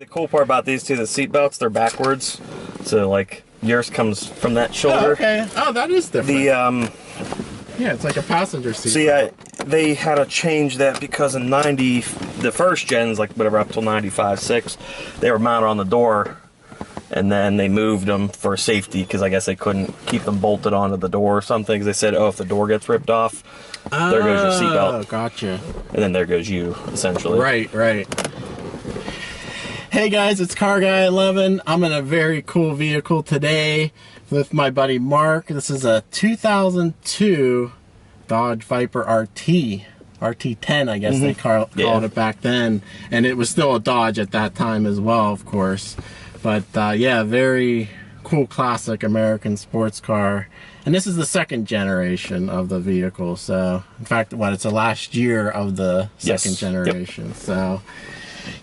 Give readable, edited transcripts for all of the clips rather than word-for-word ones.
The cool part about these two, the seat belts, they're backwards. So like yours comes from that shoulder. Oh, okay. Oh, that is different. Yeah, it's like a passenger seat. See, they had to change that because in the first gens, like whatever up till 95, 6, they were mounted on the door, and then they moved them for safety because I guess they couldn't keep them bolted onto the door or something. Because they said, oh, if the door gets ripped off, there goes your seatbelt. Oh, gotcha. And then there goes you, essentially. Right. Hey guys, it's Car Guy 11. I'm in a very cool vehicle today with my buddy Mark. This is a 2002 Dodge Viper RT. RT10, I guess they called it back then. And it was still a Dodge at that time as well, of course. But yeah, very cool classic American sports car. And this is the second generation of the vehicle. So, in fact, it's the last year of the second generation. Yep. So,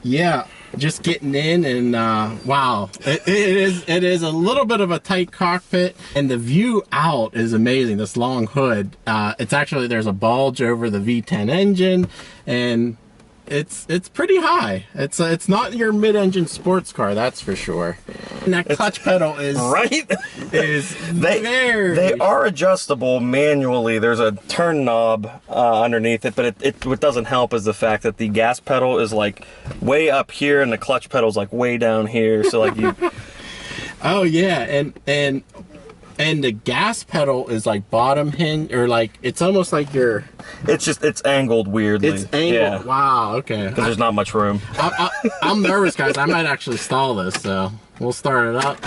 yeah. Just getting in, and wow, it is a little bit of a tight cockpit, and the view out is amazing. This long hood, it's actually, there's a bulge over the V10 engine, and it's pretty high. It's not your mid-engine sports car, that's for sure. And that clutch pedal is they are adjustable manually. There's a turn knob underneath it, but what doesn't help is the fact that the gas pedal is like way up here and the clutch pedal is like way down here. So like you. Oh yeah, and the gas pedal is like bottom hinge, or like it's almost like you're. It's angled weirdly. It's angled. Yeah. Wow. Okay. Because there's not much room. I'm nervous, guys. I might actually stall this, so we'll start it up.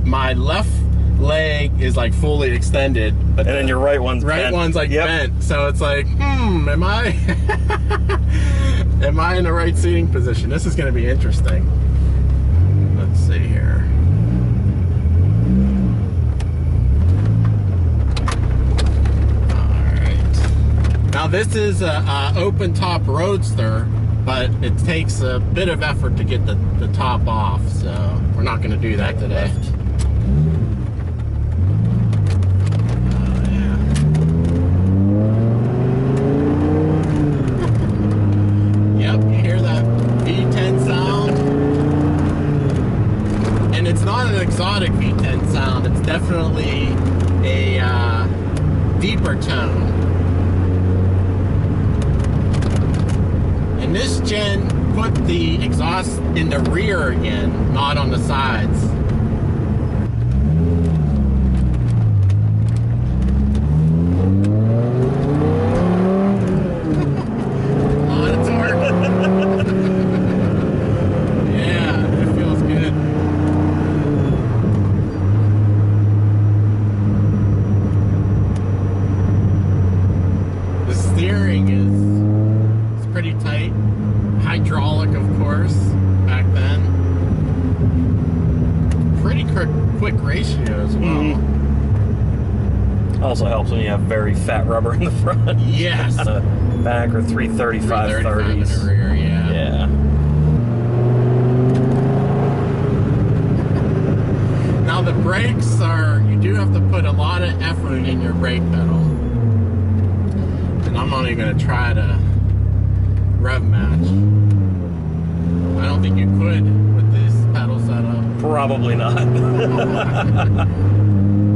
My left leg is like fully extended, but and then your right one's like bent. So it's like, am I in the right seating position? This is going to be interesting. Let's see here. All right. Now this is a open top roadster, but it takes a bit of effort to get the top off, so we're not going to do that today. Yep, you hear that V10 sound? And it's not an exotic V10 sound, it's definitely a deeper tone. And this gen put the exhaust in the rear again, not on the sides. A lot of torque. Yeah, it feels good. The steering is pretty tight. Hydraulic, of course, back then. Pretty quick ratio as well. Also helps when you have very fat rubber in the front. Yes. On the back, or 335 30s. In the rear, yeah. Now the brakes you do have to put a lot of effort in your brake pedal. And I'm only going to try to rev match. I don't think you could with this pedal setup. Probably not.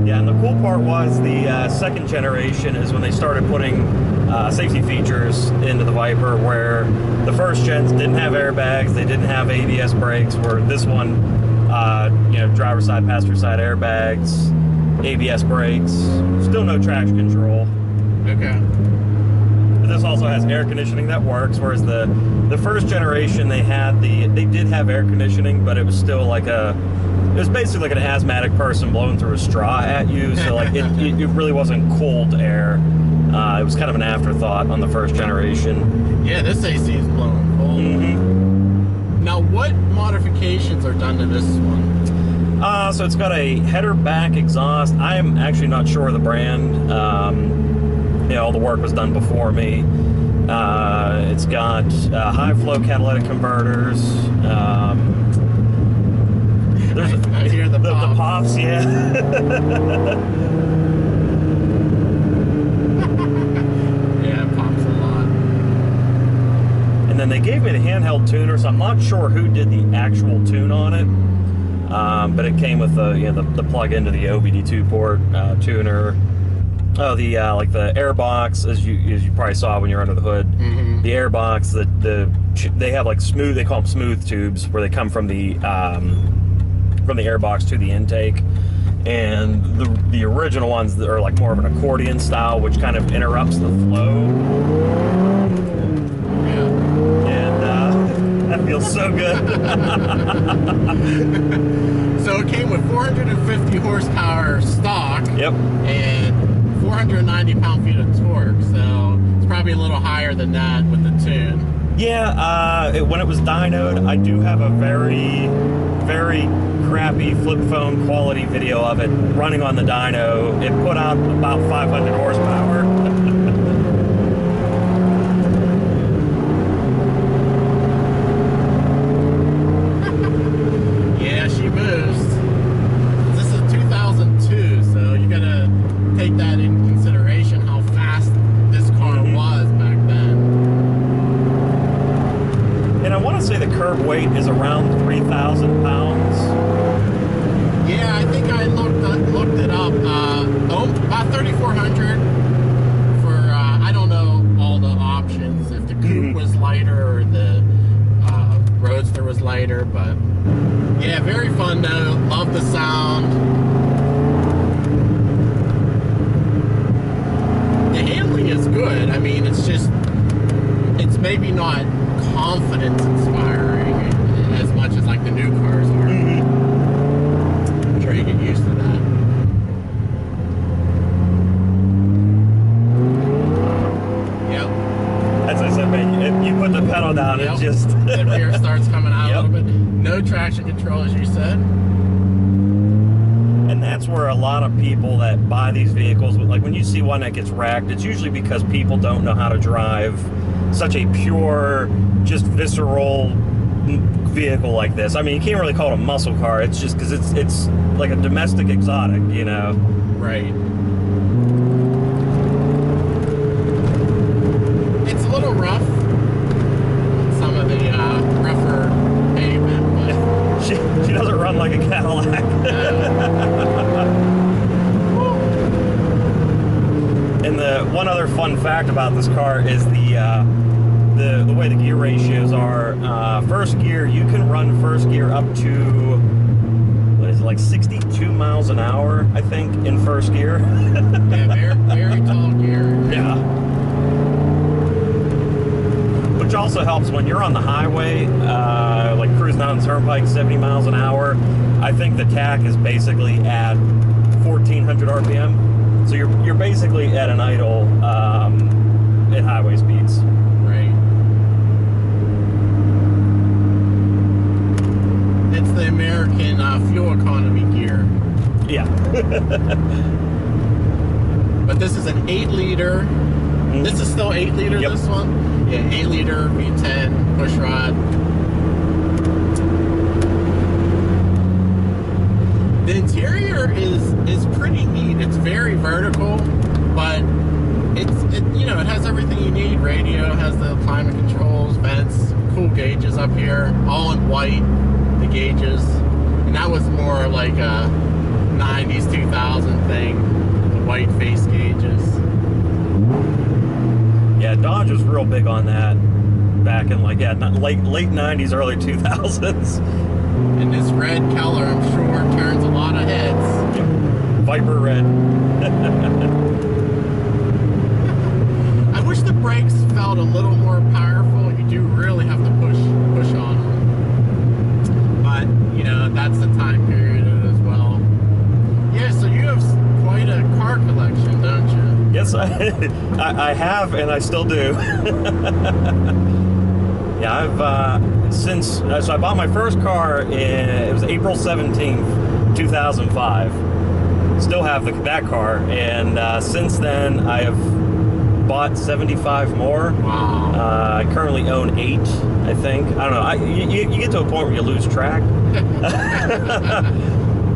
Yeah, and the cool part was the second generation is when they started putting safety features into the Viper, where the first gens didn't have airbags, they didn't have ABS brakes, where this one, driver's side, passenger side airbags, ABS brakes, still no traction control. Okay. This also has air conditioning that works, whereas the first generation they did have air conditioning, but it was still like it was basically like an asthmatic person blowing through a straw at you. So like it really wasn't cold air. It was kind of an afterthought on the first generation. Yeah, this AC is blowing cold. Now, what modifications are done to this one? So it's got a header back exhaust. I am actually not sure of the brand. You know, all the work was done before me. It's got high flow catalytic converters. I hear the pops. The pops, yeah. Yeah, it pops a lot. And then they gave me the handheld tuner, so I'm not sure who did the actual tune on it. But it came with the, you know, the plug into the OBD2 port tuner. Oh, the like the air box, as you probably saw when you're under the hood. Mm-hmm. The air box, they have like smooth. They call them smooth tubes, where they come from the air box to the intake. And the original ones that are like more of an accordion style, which kind of interrupts the flow. Yeah. And that feels so good. So it came with 450 horsepower stock. Yep. And 490 pound-feet of torque, so it's probably a little higher than that with the tune. Yeah, when it was dynoed, I do have a very, very crappy flip phone quality video of it running on the dyno. It put out about 500 horsepower. Yeah, she moves. This is 2002, so you gotta take that in consideration how fast this car was back then. And I want to say the curb weight is around 3,000 pounds. Yeah, I think I looked it up. About 3,400 for I don't know all the options, if the coupe was lighter or the roadster was lighter, but yeah, very fun though. Love the sound. The handling is good. I mean, it's maybe not confidence inspiring as much as like the new cars are. I'm sure you get used to that. Yep. As I said, man, if you put the pedal down, Yep. it just... The rear starts coming out Yep. a little bit. No traction control, as you said. And that's where a lot of people that buy these vehicles, like when you see one that gets wrecked, it's usually because people don't know how to drive such a pure, just visceral vehicle like this. I mean, you can't really call it a muscle car. It's just because it's like a domestic exotic, you know? Right. It's a little rough. Some of the rougher pavement, but She doesn't run like a Cadillac. And the one other fun fact about this car is the way the gear ratios are. First gear, you can run first gear up to, what is it, like 62 miles an hour, I think, in first gear. yeah, very, very tall gear. Yeah. Which also helps when you're on the highway, like cruising down the turnpike 70 miles an hour. I think the tach is basically at 1,400 RPM. So you're basically at an idle at highway speeds. Right. It's the American fuel economy gear. Yeah. But this is an 8-liter. This is still 8-liter, Yep. this one? Yeah, 8-liter V10 pushrod. The interior is pretty neat. It's very vertical, but it has everything you need. Radio, has the climate controls, vents, cool gauges up here, all in white, the gauges. And that was more like a 90s, 2000 thing, the white face gauges. Yeah, Dodge was real big on that back in like, late 90s, early 2000s. And this red color, I'm sure, turns a lot of heads. Yep. Viper red. I wish the brakes felt a little more powerful. You do really have to push on them. But, that's the time period as well. Yeah, so you have quite a car collection, don't you? Yes, I have, and I still do. Yeah, I've since so I bought my first car it was April 17th, 2005. Still have that car, and since then I have bought 75 more. Wow. I currently own 8, I think. I don't know. You get to a point where you lose track.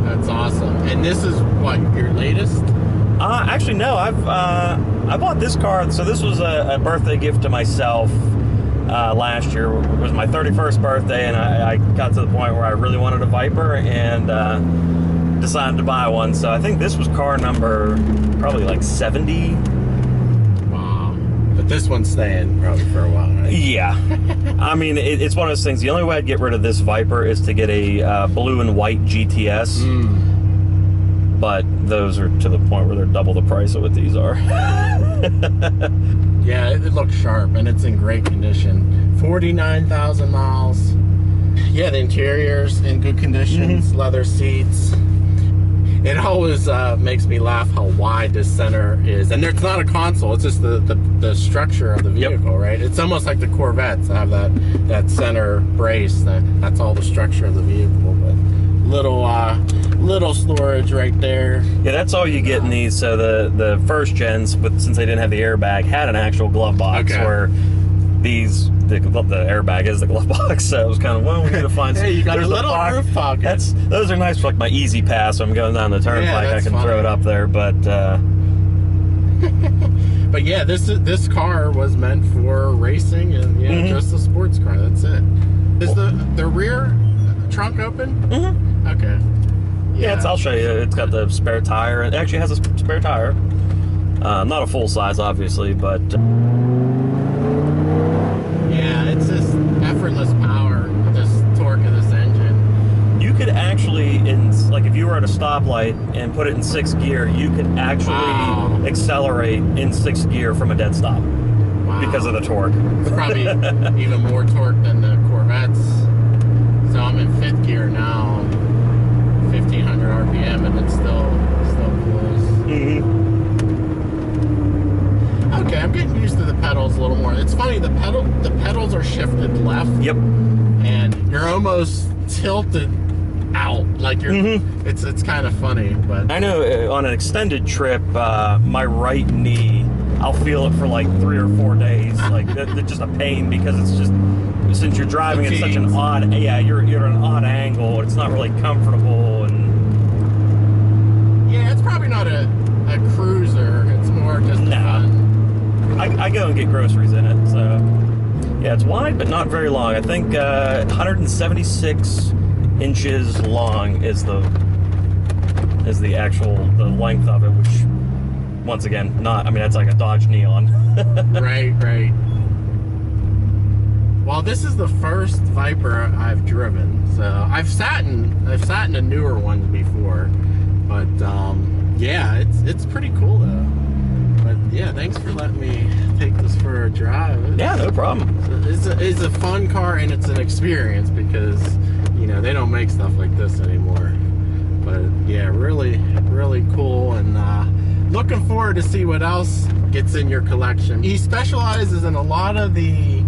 That's awesome. And this is what, your latest? Actually, no. I bought this car. So this was a birthday gift to myself last year. It was my 31st birthday, and I got to the point where I really wanted a Viper and decided to buy one. So I think this was car number probably like 70. Wow. But this one's staying probably for a while, right? Yeah. I mean, it's one of those things. The only way I'd get rid of this Viper is to get a blue and white GTS. But those are to the point where they're double the price of what these are. Yeah, it looks sharp, and it's in great condition. 49,000 miles. Yeah, the interior's in good conditions. Leather seats. It always makes me laugh how wide this center is. And it's not a console, it's just the structure of the vehicle, right? It's almost like the Corvettes have that center brace. That's all the structure of the vehicle. But little storage right there. Yeah, that's all you get in these. So the first gens, but since they didn't have the airbag, had an actual glove box where the airbag is the glove box. So it was kind of, well, we need to find some. Hey, you got a little roof pocket. Those are nice for like my easy pass. So I'm going down the turnpike, I can throw it up there. But but yeah, this car was meant for racing and just a sports car. That's it. Is the rear trunk open? Okay. Yeah, I'll show you. It's got the spare tire. It actually has a spare tire. Not a full size, obviously, but yeah, it's just effortless power. This torque of this engine. You could actually, like if you were at a stoplight and put it in 6th gear, you could actually accelerate in 6th gear from a dead stop because of the torque. It's probably even more torque than the Corvettes. So I'm in 5th gear now, 1,500 RPM, and it still pulls. Okay, I'm getting used to the pedals a little more. It's funny, the pedals are shifted left. Yep. And you're almost tilted out, like you're. It's kind of funny, but I know on an extended trip, my right knee, I'll feel it for like 3 or 4 days. Like it's just a pain because it's just. Since you're driving at such an odd, you're at an odd angle. It's not really comfortable, and yeah, it's probably not a cruiser. It's more just fun. I go and get groceries in it, so yeah, it's wide but not very long. I think 176 inches long is the length of it, which once again, that's like a Dodge Neon. Right. Well, this is the first Viper I've driven, so I've sat in a newer one before, but yeah, it's pretty cool though. But yeah, thanks for letting me take this for a drive. Yeah, no problem. It's a fun car, and it's an experience because they don't make stuff like this anymore. But yeah, really cool, and looking forward to see what else gets in your collection. He specializes in a lot of the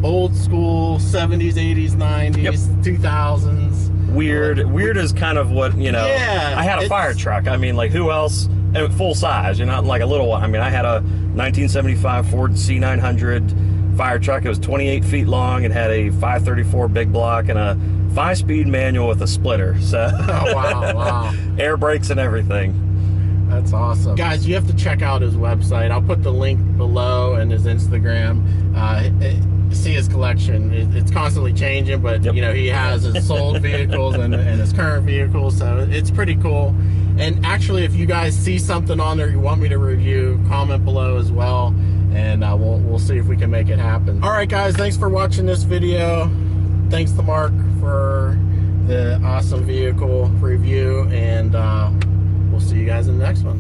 old school 70s, 80s, 90s, 2000s. Weird is kind of what, Yeah, I had a fire truck. I mean, like, who else? And full size, not like a little one. I mean, I had a 1975 Ford C900 fire truck. It was 28 feet long. It had a 534 big block and a 5-speed manual with a splitter. So, oh, wow. Air brakes and everything. That's awesome. Guys, you have to check out his website. I'll put the link below and his Instagram. See his collection. It's constantly changing, but he has his sold vehicles and his current vehicles, so it's pretty cool. And actually, if you guys see something on there you want me to review, comment below as well, and we'll see if we can make it happen. All right, guys, thanks for watching this video. Thanks to Mark for the awesome vehicle review, and we'll see you guys in the next one.